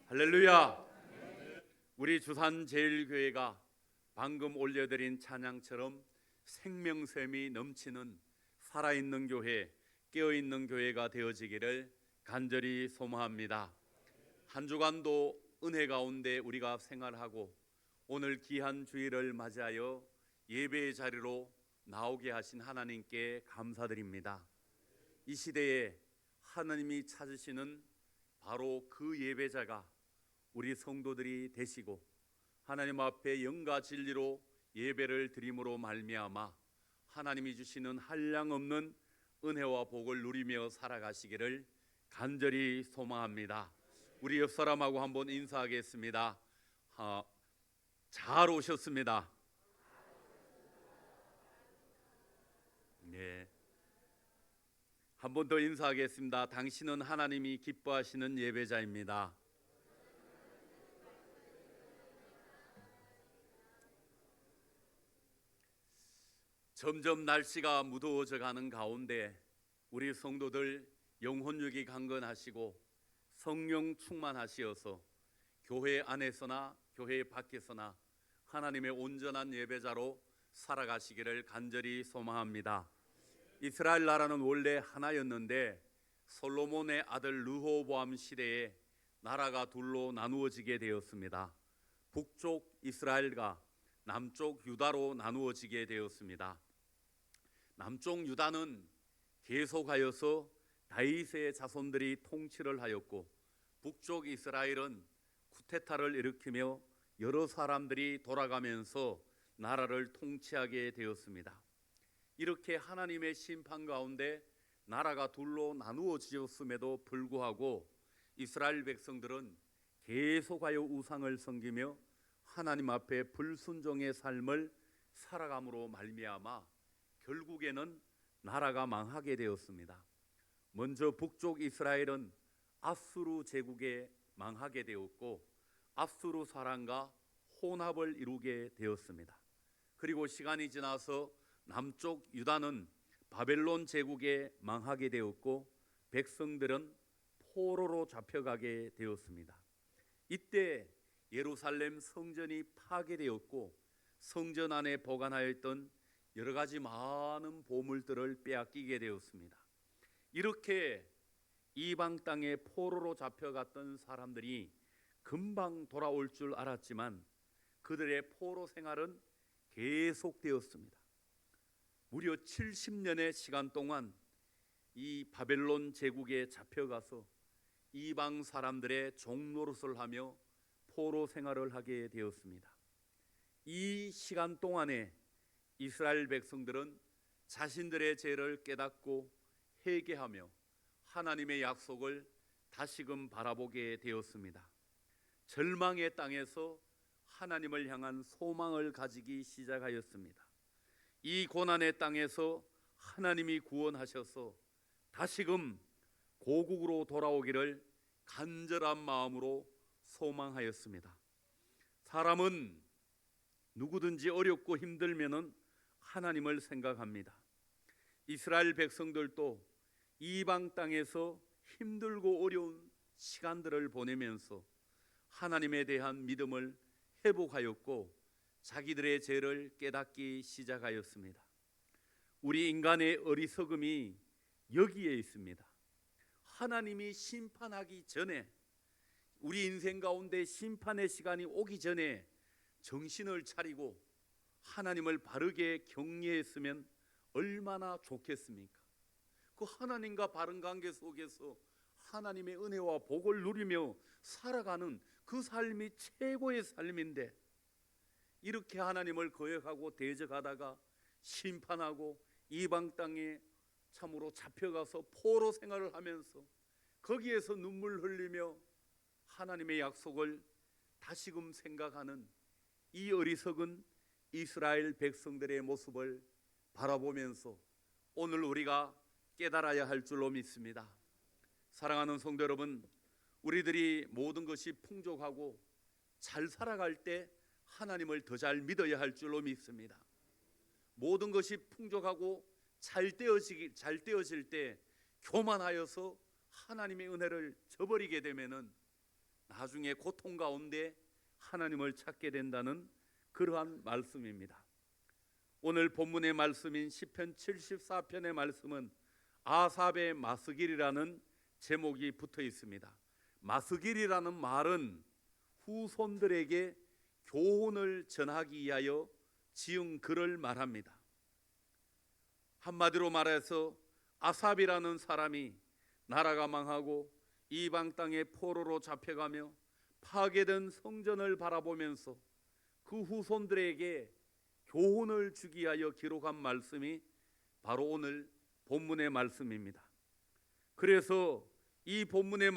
할렐루야. 우리 주산제일교회가 방금 올려드린 찬양처럼 생명샘이 넘치는 살아있는 교회, 깨어있는 교회가 되어지기를 간절히 소망합니다. 한 주간도 은혜 가운데 우리가 생활하고 오늘 귀한 주일을 맞이하여 예배의 자리로 나오게 하신 하나님께 감사드립니다. 이 시대에 하나님이 찾으시는 바로 그 예배자가 우리 성도들이 되시고 하나님 앞에 영과 진리로 예배를 드림으로 말미암아 하나님이 주시는 한량없는 은혜와 복을 누리며 살아가시기를 간절히 소망합니다. 우리 옆 사람하고 한번 인사하겠습니다. 잘 오셨습니다. 네. 한 번 더 인사하겠습니다. 당신은 하나님이 기뻐하시는 예배자입니다. 점점 날씨가 무더워져 가는 가운데 우리 성도들 영혼육이 강건하시고 성령 충만하시어서 교회 안에서나 교회 밖에서나 하나님의 온전한 예배자로 살아가시기를 간절히 소망합니다. 이스라엘 나라는 원래 하나였는데 솔로몬의 아들 르호보암 시대에 나라가 둘로 나누어지게 되었습니다. 북쪽 이스라엘과 남쪽 유다로 나누어지게 되었습니다. 남쪽 유다는 계속하여서 다윗의 자손들이 통치를 하였고 북쪽 이스라엘은 쿠데타를 일으키며 여러 사람들이 돌아가면서 나라를 통치하게 되었습니다. 이렇게 하나님의 심판 가운데 나라가 둘로 나누어지었음에도 불구하고 이스라엘 백성들은 계속하여 우상을 섬기며 하나님 앞에 불순종의 삶을 살아감으로 말미암아 결국에는 나라가 망하게 되었습니다. 먼저 북쪽 이스라엘은 아수르 제국에 망하게 되었고 아수르 사람과 혼합을 이루게 되었습니다. 그리고 시간이 지나서 남쪽 유다는 바벨론 제국에 망하게 되었고 백성들은 포로로 잡혀가게 되었습니다. 이때 예루살렘 성전이 파괴되었고 성전 안에 보관하였던 여러 가지 많은 보물들을 빼앗기게 되었습니다. 이렇게 이방 땅에 포로로 잡혀갔던 사람들이 금방 돌아올 줄 알았지만 그들의 포로 생활은 계속되었습니다. 무려 70년의 시간 동안 이 바벨론 제국에 잡혀가서 이방 사람들의 종노릇을 하며 포로 생활을 하게 되었습니다. 이 시간 동안에 이스라엘 백성들은 자신들의 죄를 깨닫고 회개하며 하나님의 약속을 다시금 바라보게 되었습니다. 절망의 땅에서 하나님을 향한 소망을 가지기 시작하였습니다. 이 고난의 땅에서 하나님이 구원하셔서 다시금 고국으로 돌아오기를 간절한 마음으로 소망하였습니다. 사람은 누구든지 어렵고 힘들면은 하나님을 생각합니다. 이스라엘 백성들도 이방 땅에서 힘들고 어려운 시간들을 보내면서 하나님에 대한 믿음을 회복하였고 자기들의 죄를 깨닫기 시작하였습니다. 우리 인간의 어리석음이 여기에 있습니다. 하나님이 심판하기 전에 우리 인생 가운데 심판의 시간이 오기 전에 정신을 차리고 하나님을 바르게 경외했으면 얼마나 좋겠습니까? 그 하나님과 바른 관계 속에서 하나님의 은혜와 복을 누리며 살아가는 그 삶이 최고의 삶인데 이렇게 하나님을 거역하고 대적하다가 심판하고 이방 땅에 참으로 잡혀가서 포로 생활을 하면서 거기에서 눈물 흘리며 하나님의 약속을 다시금 생각하는 이 어리석은 이스라엘 백성들의 모습을 바라보면서 오늘 우리가 깨달아야 할 줄로 믿습니다. 사랑하는 성도 여러분, 우리들이 모든 것이 풍족하고 잘 살아갈 때 하나님을 더 잘 믿어야 할 줄로 믿습니다. 모든 것이 풍족하고 잘 되어질 때 교만하여서 하나님의 은혜를 저버리게 되면은 나중에 고통 가운데 하나님을 찾게 된다는 그러한 말씀입니다. 오늘 본문의 말씀인 시편 74편의 말씀은 아삽의 마스길이라는 제목이 붙어 있습니다. 마스길이라는 말은 후손들에게 교훈을 전하기 위하여 지은 글을 말합니다. 한마디로 말해서 아삽이라는 사람이 나라가 망하고 이방 땅에 포로로 잡혀가며 파괴된 성전을 바라보면서 그 후손들에게 교훈을 주기 위하여 기록한 말씀이 바로 오늘 본문의 말씀입니다. 그래서 이 본문의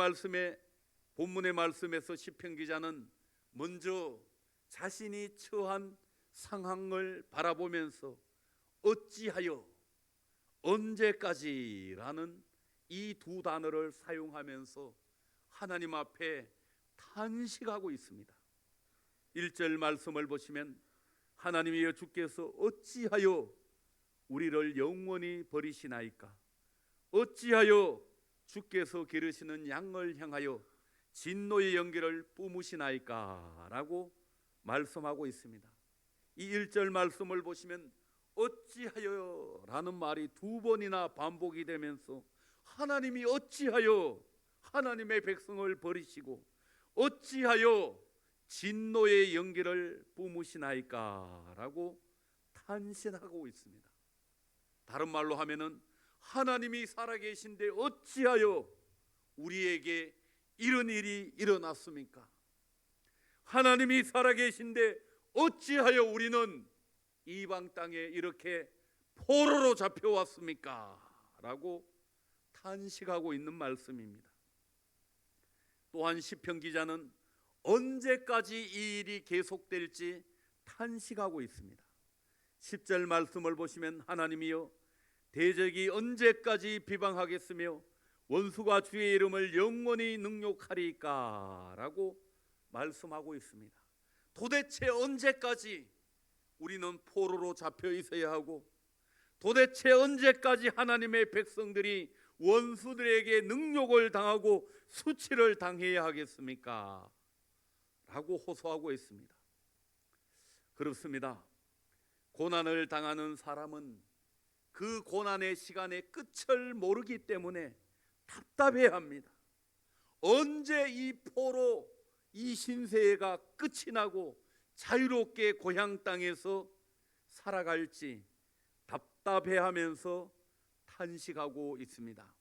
말씀에서 시편 기자는 먼저 자신이 처한 상황을 바라보면서 어찌하여, 언제까지라는 이 두 단어를 사용하면서 하나님 앞에 탄식하고 있습니다. 1절 말씀을 보시면 하나님이여 주께서 어찌하여 우리를 영원히 버리시나이까? 어찌하여 주께서 기르시는 양을 향하여 진노의 연기를 뿜으시나이까? 라고 말씀하고 있습니다. 이 1절 말씀을 보시면 어찌하여 라는 말이 두 번이나 반복이 되면서 하나님이 어찌하여 하나님의 백성을 버리시고 어찌하여 진노의 연기를 뿜으시나이까? 라고 탄신하고 있습니다. 다른 말로 하면은 하나님이 살아계신데 어찌하여 우리에게 이런 일이 일어났습니까? 하나님이 살아계신데 어찌하여 우리는 이방 땅에 이렇게 포로로 잡혀왔습니까? 라고 탄식하고 있는 말씀입니다. 또한 시편 기자는 언제까지 이 일이 계속될지 탄식하고 있습니다. 10절 말씀을 보시면 하나님이여 대적이 언제까지 비방하겠으며 원수가 주의 이름을 영원히 능욕하리까? 라고 말씀하고 있습니다. 도대체 언제까지 우리는 포로로 잡혀 있어야 하고 도대체 언제까지 하나님의 백성들이 원수들에게 능욕을 당하고 수치를 당해야 하겠습니까? 라고 호소하고 있습니다. 그렇습니다. 고난을 당하는 사람은 그 고난의 시간의 끝을 모르기 때문에 답답해합니다. 언제 이 포로, 이 신세가 끝이 나고 자유롭게 고향 땅에서 살아갈지 답답해하면서 탄식하고 있습니다.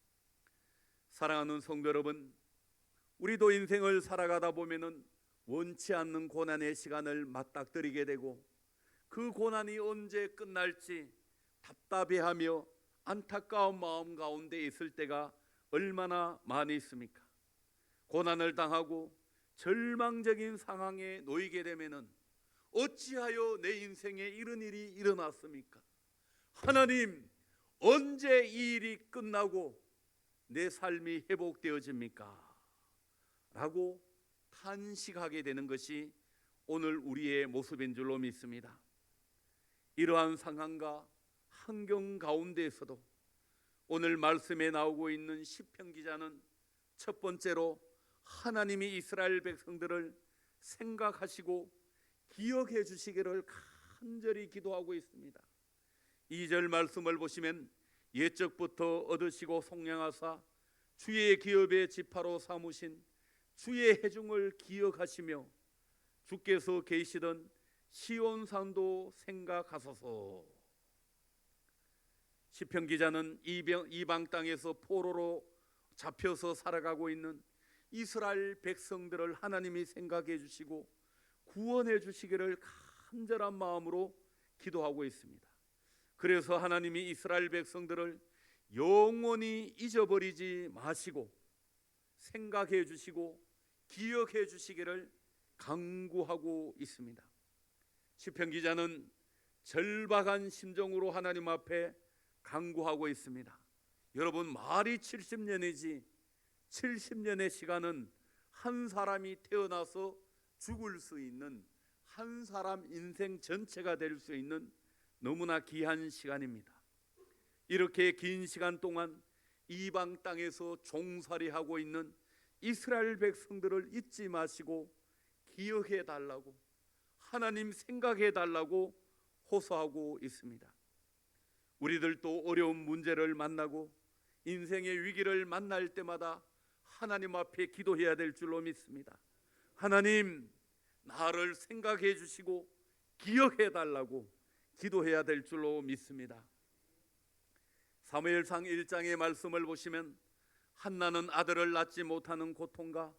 사랑하는 성도 여러분, 우리도 인생을 살아가다 보면은 원치 않는 고난의 시간을 맞닥뜨리게 되고 그 고난이 언제 끝날지 답답해하며 안타까운 마음 가운데 있을 때가 얼마나 많이 있습니까? 고난을 당하고 절망적인 상황에 놓이게 되면은 어찌하여 내 인생에 이런 일이 일어났습니까? 하나님, 언제 이 일이 끝나고 내 삶이 회복되어집니까? 라고 탄식하게 되는 것이 오늘 우리의 모습인 줄로 믿습니다. 이러한 상황과 환경 가운데에서도 오늘 말씀에 나오고 있는 시편 기자는 첫 번째로 하나님이 이스라엘 백성들을 생각하시고 기억해 주시기를 간절히 기도하고 있습니다. 2절 말씀을 보시면 옛적부터 얻으시고 속량하사 주의 기업의 지파로 삼으신 주의 해중을 기억하시며 주께서 계시던 시온산도 생각하소서. 시편 기자는 이방 땅에서 포로로 잡혀서 살아가고 있는 이스라엘 백성들을 하나님이 생각해 주시고 구원해 주시기를 간절한 마음으로 기도하고 있습니다. 그래서 하나님이 이스라엘 백성들을 영원히 잊어버리지 마시고 생각해 주시고 기억해 주시기를 간구하고 있습니다. 시편 기자는 절박한 심정으로 하나님 앞에 간구하고 있습니다. 여러분, 말이 70년이지 70년의 시간은 한 사람이 태어나서 죽을 수 있는 한 사람 인생 전체가 될 수 있는 너무나 귀한 시간입니다. 이렇게 긴 시간 동안 이방 땅에서 종살이하고 있는 이스라엘 백성들을 잊지 마시고 기억해 달라고, 하나님 생각해 달라고 호소하고 있습니다. 우리들도 어려운 문제를 만나고 인생의 위기를 만날 때마다 하나님 앞에 기도해야 될 줄로 믿습니다. 하나님, 나를 생각해 주시고 기억해 달라고 기도해야 될 줄로 믿습니다. 사무엘상 1장의 말씀을 보시면 한나는 아들을 낳지 못하는 고통과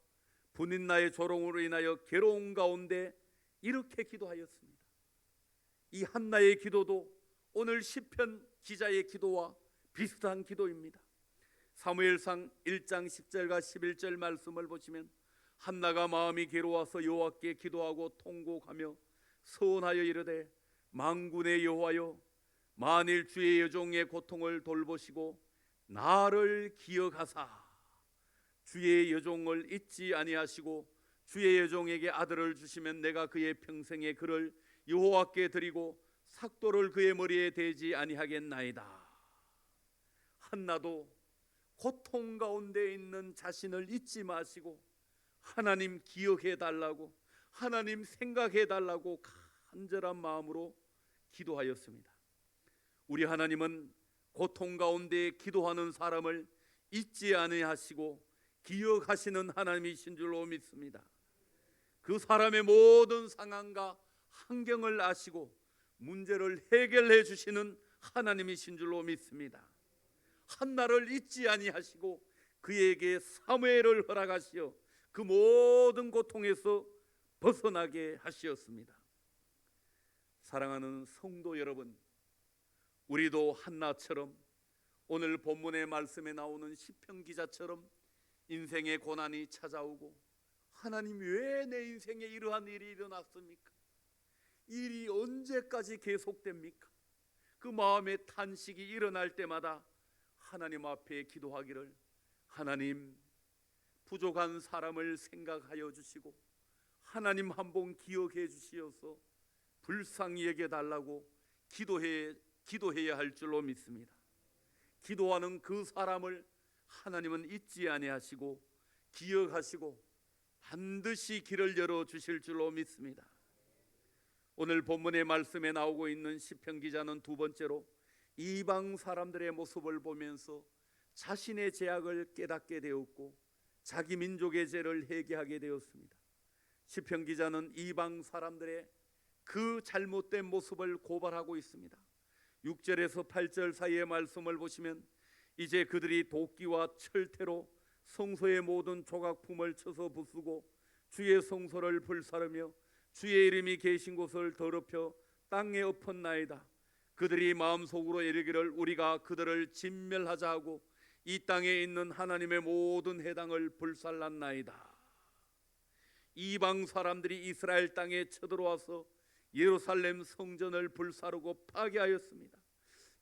분인나의 조롱으로 인하여 괴로운 가운데 이렇게 기도하였습니다. 이 한나의 기도도 오늘 시편 기자의 기도와 비슷한 기도입니다. 사무엘상 1장 10절과 11절 말씀을 보시면 한나가 마음이 괴로워서 여호와께 기도하고 통곡하며 서원하여 이르되 만군의 여호와여, 만일 주의 여종의 고통을 돌보시고 나를 기억하사 주의 여종을 잊지 아니하시고 주의 여종에게 아들을 주시면 내가 그의 평생에 그를 여호와께 드리고 삭도를 그의 머리에 대지 아니하겠나이다. 한나도 고통 가운데 있는 자신을 잊지 마시고 하나님 기억해 달라고, 하나님 생각해 달라고 간절한 마음으로 기도하였습니다. 우리 하나님은 고통 가운데 기도하는 사람을 잊지 아니하시고 기억하시는 하나님이신 줄로 믿습니다. 그 사람의 모든 상황과 환경을 아시고 문제를 해결해 주시는 하나님이신 줄로 믿습니다. 한나를 잊지 아니하시고 그에게 사무엘을 허락하시어 그 모든 고통에서 벗어나게 하시었습니다. 사랑하는 성도 여러분, 우리도 한나처럼 오늘 본문의 말씀에 나오는 시편 기자처럼 인생의 고난이 찾아오고 하나님, 왜 내 인생에 이러한 일이 일어났습니까? 일이 언제까지 계속됩니까? 그 마음의 탄식이 일어날 때마다 하나님 앞에 기도하기를, 하나님, 부족한 사람을 생각하여 주시고 하나님 한번 기억해 주시어서 불쌍히 여겨달라고 기도해야 할 줄로 믿습니다. 기도하는 그 사람을 하나님은 잊지 아니하시고 기억하시고 반드시 길을 열어 주실 줄로 믿습니다. 오늘 본문의 말씀에 나오고 있는 시편 기자는 두 번째로 이방 사람들의 모습을 보면서 자신의 죄악을 깨닫게 되었고 자기 민족의 죄를 회개하게 되었습니다. 시편 기자는 이방 사람들의 그 잘못된 모습을 고발하고 있습니다. 6절에서 8절 사이의 말씀을 보시면 이제 그들이 도끼와 철퇴로 성소의 모든 조각품을 쳐서 부수고 주의 성소를 불사르며 주의 이름이 계신 곳을 더럽혀 땅에 엎었나이다. 그들이 마음속으로 이르기를 우리가 그들을 진멸하자 하고 이 땅에 있는 하나님의 모든 회당을 불살랐나이다. 이방 사람들이 이스라엘 땅에 쳐들어와서 예루살렘 성전을 불사르고 파괴하였습니다.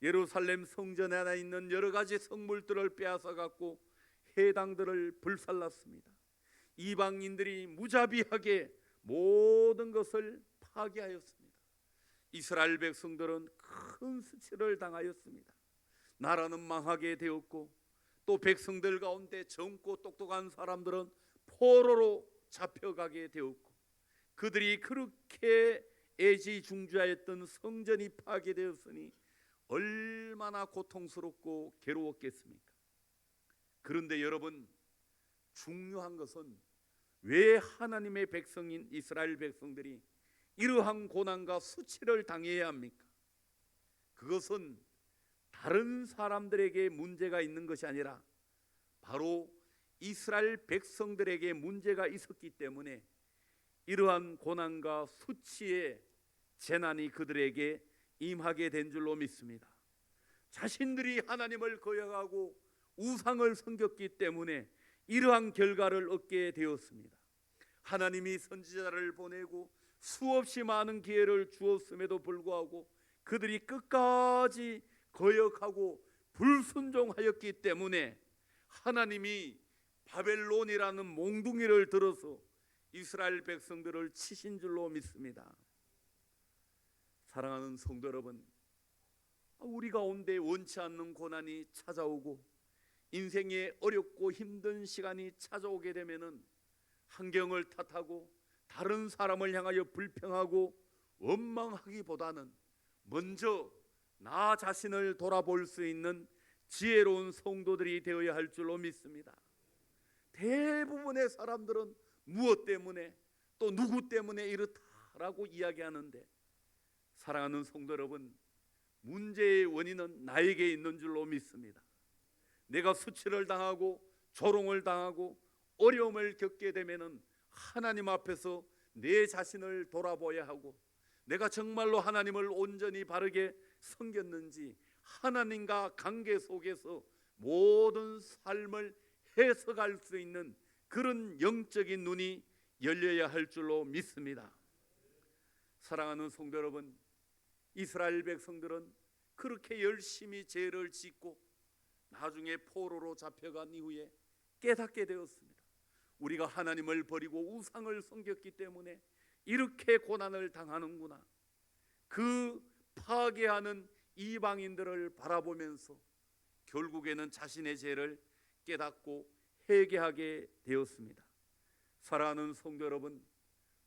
예루살렘 성전에 하나 있는 여러 가지 성물들을 빼앗아 갖고 회당들을 불살랐습니다. 이방인들이 무자비하게 모든 것을 파괴하였습니다. 이스라엘 백성들은 큰 수치를 당하였습니다. 나라는 망하게 되었고 또 백성들 가운데 젊고 똑똑한 사람들은 포로로 잡혀가게 되었고 그들이 그렇게 애지중지하였던 성전이 파괴되었으니 얼마나 고통스럽고 괴로웠겠습니까? 그런데 여러분, 중요한 것은 왜 하나님의 백성인 이스라엘 백성들이 이러한 고난과 수치를 당해야 합니까? 그것은 다른 사람들에게 문제가 있는 것이 아니라 바로 이스라엘 백성들에게 문제가 있었기 때문에 이러한 고난과 수치의 재난이 그들에게 임하게 된 줄로 믿습니다. 자신들이 하나님을 거역하고 우상을 섬겼기 때문에 이러한 결과를 얻게 되었습니다. 하나님이 선지자를 보내고 수없이 많은 기회를 주었음에도 불구하고 그들이 끝까지 거역하고 불순종하였기 때문에 하나님이 바벨론이라는 몽둥이를 들어서 이스라엘 백성들을 치신 줄로 믿습니다. 사랑하는 성도 여러분, 우리 가운데 원치 않는 고난이 찾아오고 인생에 어렵고 힘든 시간이 찾아오게 되면은 환경을 탓하고 다른 사람을 향하여 불평하고 원망하기보다는 먼저 나 자신을 돌아볼 수 있는 지혜로운 성도들이 되어야 할 줄로 믿습니다. 대부분의 사람들은 무엇 때문에 또 누구 때문에 이렇다라고 이야기하는데, 사랑하는 성도 여러분, 문제의 원인은 나에게 있는 줄로 믿습니다. 내가 수치를 당하고 조롱을 당하고 어려움을 겪게 되면은 하나님 앞에서 내 자신을 돌아보아야 하고, 내가 정말로 하나님을 온전히 바르게 섬겼는지 하나님과 관계 속에서 모든 삶을 해석할 수 있는 그런 영적인 눈이 열려야 할 줄로 믿습니다. 사랑하는 성도 여러분, 이스라엘 백성들은 그렇게 열심히 죄를 짓고 나중에 포로로 잡혀간 이후에 깨닫게 되었습니다. 우리가 하나님을 버리고 우상을 섬겼기 때문에 이렇게 고난을 당하는구나. 그 파괴하는 이방인들을 바라보면서 결국에는 자신의 죄를 깨닫고 회개하게 되었습니다. 사랑하는 성도 여러분,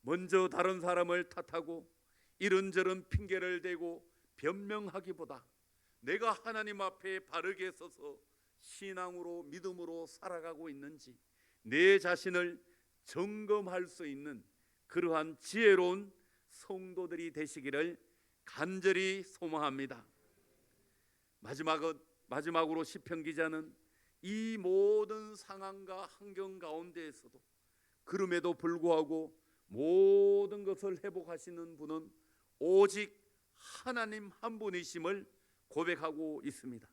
먼저 다른 사람을 탓하고 이런저런 핑계를 대고 변명하기보다 내가 하나님 앞에 바르게 서서 신앙으로 믿음으로 살아가고 있는지 내 자신을 점검할 수 있는 그러한 지혜로운 성도들이 되시기를 간절히 소망합니다. 마지막으로 시편 기자는 이 모든 상황과 환경 가운데에서도 그럼에도 불구하고 모든 것을 회복하시는 분은 오직 하나님 한 분이심을 고백하고 있습니다.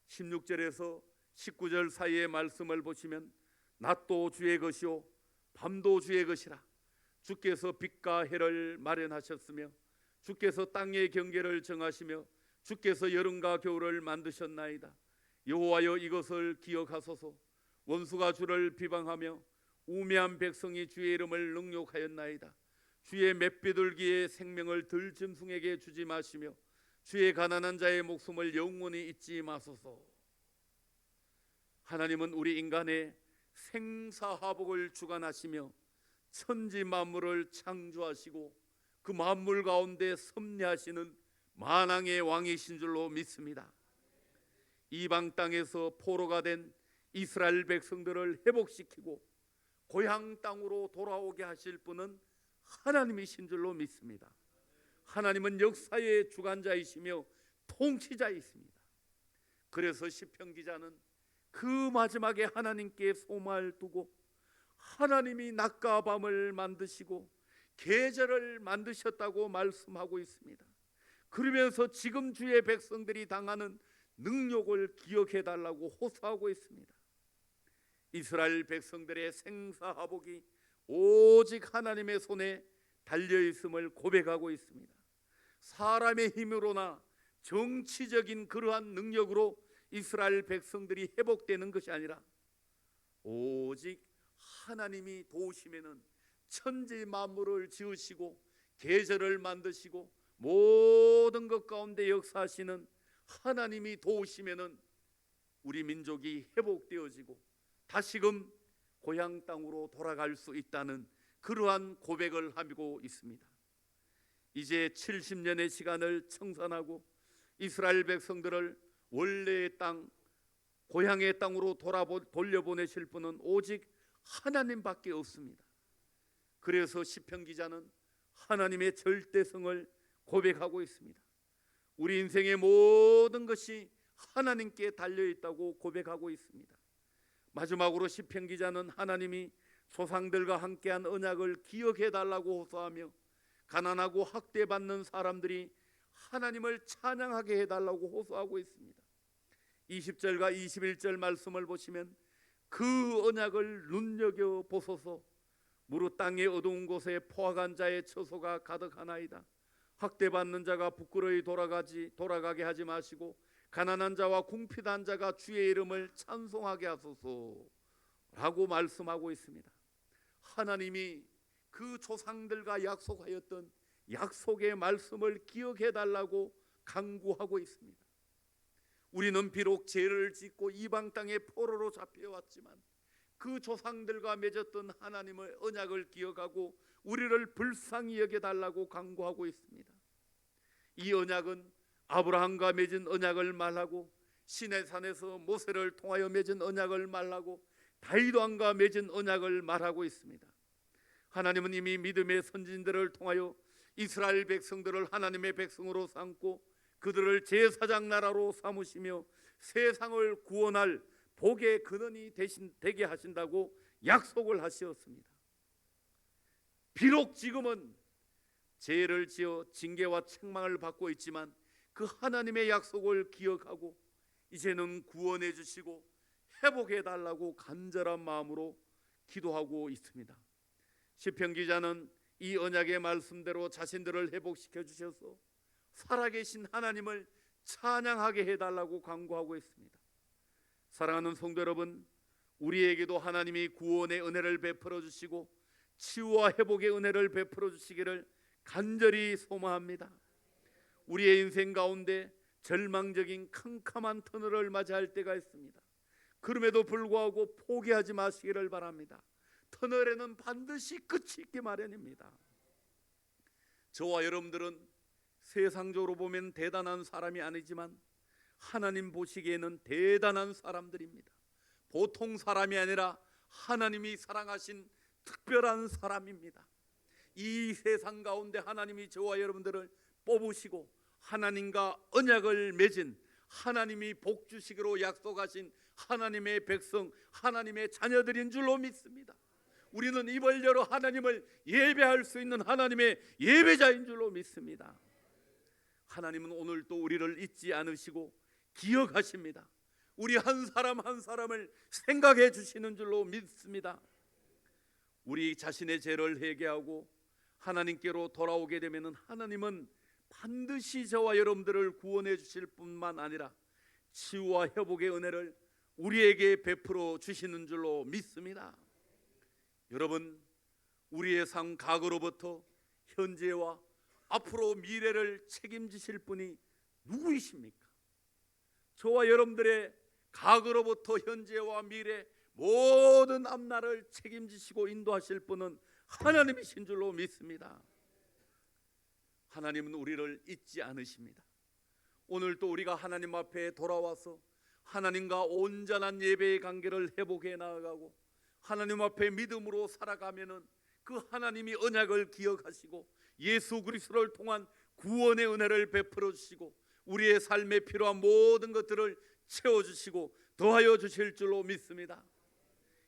16절에서 19절 사이의 말씀을 보시면 낮도 주의 것이요 밤도 주의 것이라. 주께서 빛과 해를 마련하셨으며 주께서 땅의 경계를 정하시며 주께서 여름과 겨울을 만드셨나이다. 여호와여, 이것을 기억하소서. 원수가 주를 비방하며 우매한 백성이 주의 이름을 능욕하였나이다. 주의 맷비둘기의 생명을 들짐승에게 주지 마시며 주의 가난한 자의 목숨을 영원히 잊지 마소서. 하나님은 우리 인간의 생사화복을 주관하시며 천지 만물을 창조하시고 그 만물 가운데 섭리하시는 만왕의 왕이신 줄로 믿습니다. 이방 땅에서 포로가 된 이스라엘 백성들을 회복시키고 고향 땅으로 돌아오게 하실 분은 하나님이신 줄로 믿습니다. 하나님은 역사의 주관자이시며 통치자이십니다. 그래서 시편 기자는 그 마지막에 하나님께 소망을 두고 하나님이 낮과 밤을 만드시고 계절을 만드셨다고 말씀하고 있습니다. 그러면서 지금 주의 백성들이 당하는 능력을 기억해 달라고 호소하고 있습니다. 이스라엘 백성들의 생사화복이 오직 하나님의 손에 달려있음을 고백하고 있습니다. 사람의 힘으로나 정치적인 그러한 능력으로 이스라엘 백성들이 회복되는 것이 아니라 오직 하나님이 도우시면은 천지 만물을 지으시고 계절을 만드시고 모든 것 가운데 역사하시는 하나님이 도우시면은 우리 민족이 회복되어지고 다시금 고향 땅으로 돌아갈 수 있다는 그러한 고백을 하고 있습니다. 이제 70년의 시간을 청산하고 이스라엘 백성들을 원래의 땅, 고향의 땅으로 돌려보내실 분은 오직 하나님밖에 없습니다. 그래서 시편 기자는 하나님의 절대성을 고백하고 있습니다. 우리 인생의 모든 것이 하나님께 달려있다고 고백하고 있습니다. 마지막으로 시편 기자는 하나님이 조상들과 함께한 언약을 기억해 달라고 호소하며 가난하고 학대받는 사람들이 하나님을 찬양하게 해달라고 호소하고 있습니다. 20절과 21절 말씀을 보시면 그 언약을 눈여겨보소서. 무릇 땅의 어두운 곳에 포악한 자의 처소가 가득하나이다. 학대받는 자가 부끄러이 돌아가게 하지 마시고 가난한 자와 궁핍한 자가 주의 이름을 찬송하게 하소서 라고 말씀하고 있습니다. 하나님이 그 조상들과 약속하였던 약속의 말씀을 기억해 달라고 간구하고 있습니다. 우리는 비록 죄를 짓고 이방 땅에 포로로 잡혀왔지만 그 조상들과 맺었던 하나님의 언약을 기억하고 우리를 불쌍히 여겨달라고 간구하고 있습니다. 이 언약은 아브라함과 맺은 언약을 말하고 시내산에서 모세를 통하여 맺은 언약을 말하고 다윗 왕과 맺은 언약을 말하고 있습니다. 하나님은 이미 믿음의 선진들을 통하여 이스라엘 백성들을 하나님의 백성으로 삼고 그들을 제사장 나라로 삼으시며 세상을 구원할 복의 근원이 되게 하신다고 약속을 하셨습니다. 비록 지금은 죄를 지어 징계와 책망을 받고 있지만 그 하나님의 약속을 기억하고 이제는 구원해 주시고 회복해 달라고 간절한 마음으로 기도하고 있습니다. 시편 기자는 이 언약의 말씀대로 자신들을 회복시켜 주셔서 살아계신 하나님을 찬양하게 해달라고 간구하고 있습니다. 사랑하는 성도 여러분, 우리에게도 하나님이 구원의 은혜를 베풀어 주시고 치유와 회복의 은혜를 베풀어 주시기를 간절히 소망합니다. 우리의 인생 가운데 절망적인 캄캄한 터널을 맞이할 때가 있습니다. 그럼에도 불구하고 포기하지 마시기를 바랍니다. 터널에는 반드시 끝이 있기 마련입니다. 저와 여러분들은 세상적으로 보면 대단한 사람이 아니지만 하나님 보시기에는 대단한 사람들입니다. 보통 사람이 아니라 하나님이 사랑하신 특별한 사람입니다. 이 세상 가운데 하나님이 저와 여러분들을 뽑으시고 하나님과 언약을 맺은 하나님이 복 주시기로 약속하신 하나님의 백성, 하나님의 자녀들인 줄로 믿습니다. 우리는 입을 열어 하나님을 예배할 수 있는 하나님의 예배자인 줄로 믿습니다. 하나님은 오늘도 우리를 잊지 않으시고 기억하십니다. 우리 한 사람 한 사람을 생각해 주시는 줄로 믿습니다. 우리 자신의 죄를 회개하고 하나님께로 돌아오게 되면 하나님은 반드시 저와 여러분들을 구원해 주실 뿐만 아니라 치유와 회복의 은혜를 우리에게 베풀어 주시는 줄로 믿습니다. 여러분, 우리의 삶 과거로부터 현재와 앞으로 미래를 책임지실 분이 누구이십니까? 저와 여러분들의 과거로부터 현재와 미래 모든 앞날을 책임지시고 인도하실 분은 하나님이신 줄로 믿습니다. 하나님은 우리를 잊지 않으십니다. 오늘도 우리가 하나님 앞에 돌아와서 하나님과 온전한 예배의 관계를 회복해 나아가고 하나님 앞에 믿음으로 살아가면은 그 하나님이 언약을 기억하시고 예수 그리스도를 통한 구원의 은혜를 베풀어 주시고 우리의 삶에 필요한 모든 것들을 채워주시고 더하여 주실 줄로 믿습니다.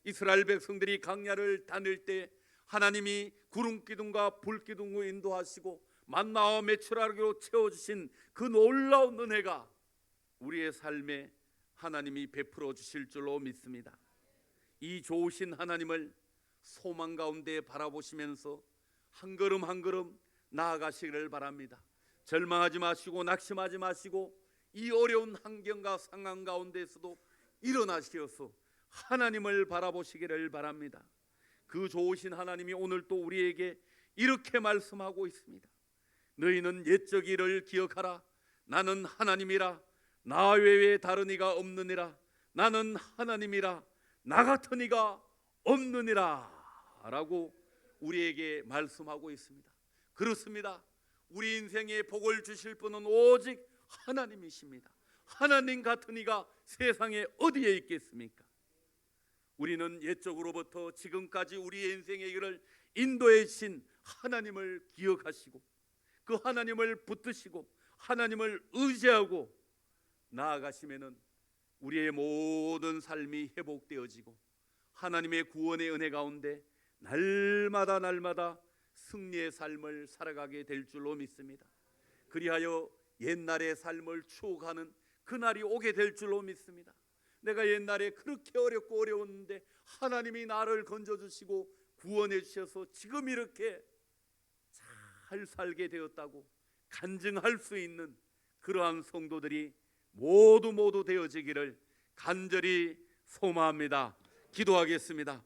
이스라엘 백성들이 광야를 다닐 때 하나님이 구름 기둥과 불 기둥으로 인도하시고 만나와 메추라기로 채워주신 그 놀라운 은혜가 우리의 삶에 하나님이 베풀어 주실 줄로 믿습니다. 이 좋으신 하나님을 소망 가운데 바라보시면서 한 걸음 한 걸음 나아가시기를 바랍니다. 절망하지 마시고 낙심하지 마시고 이 어려운 환경과 상황 가운데서도 일어나시어서 하나님을 바라보시기를 바랍니다. 그 좋으신 하나님이 오늘 또 우리에게 이렇게 말씀하고 있습니다. 너희는 옛적 일을 기억하라. 나는 하나님이라. 나 외에 다른 이가 없느니라. 나는 하나님이라. 나 같은 이가 없느니라 라고 우리에게 말씀하고 있습니다. 그렇습니다. 우리 인생에 복을 주실 분은 오직 하나님이십니다. 하나님 같은 이가 세상에 어디에 있겠습니까? 우리는 옛적으로부터 지금까지 우리의 인생의 길을 인도해 주신 하나님을 기억하시고 그 하나님을 붙드시고 하나님을 의지하고 나아가시면은 우리의 모든 삶이 회복되어지고 하나님의 구원의 은혜 가운데 날마다 날마다 승리의 삶을 살아가게 될 줄로 믿습니다. 그리하여 옛날의 삶을 추억하는 그날이 오게 될 줄로 믿습니다. 내가 옛날에 그렇게 어렵고 어려웠는데 하나님이 나를 건져주시고 구원해 주셔서 지금 이렇게 잘 살게 되었다고 간증할 수 있는 그러한 성도들이 모두 되어지기를 간절히 소망합니다. 기도하겠습니다.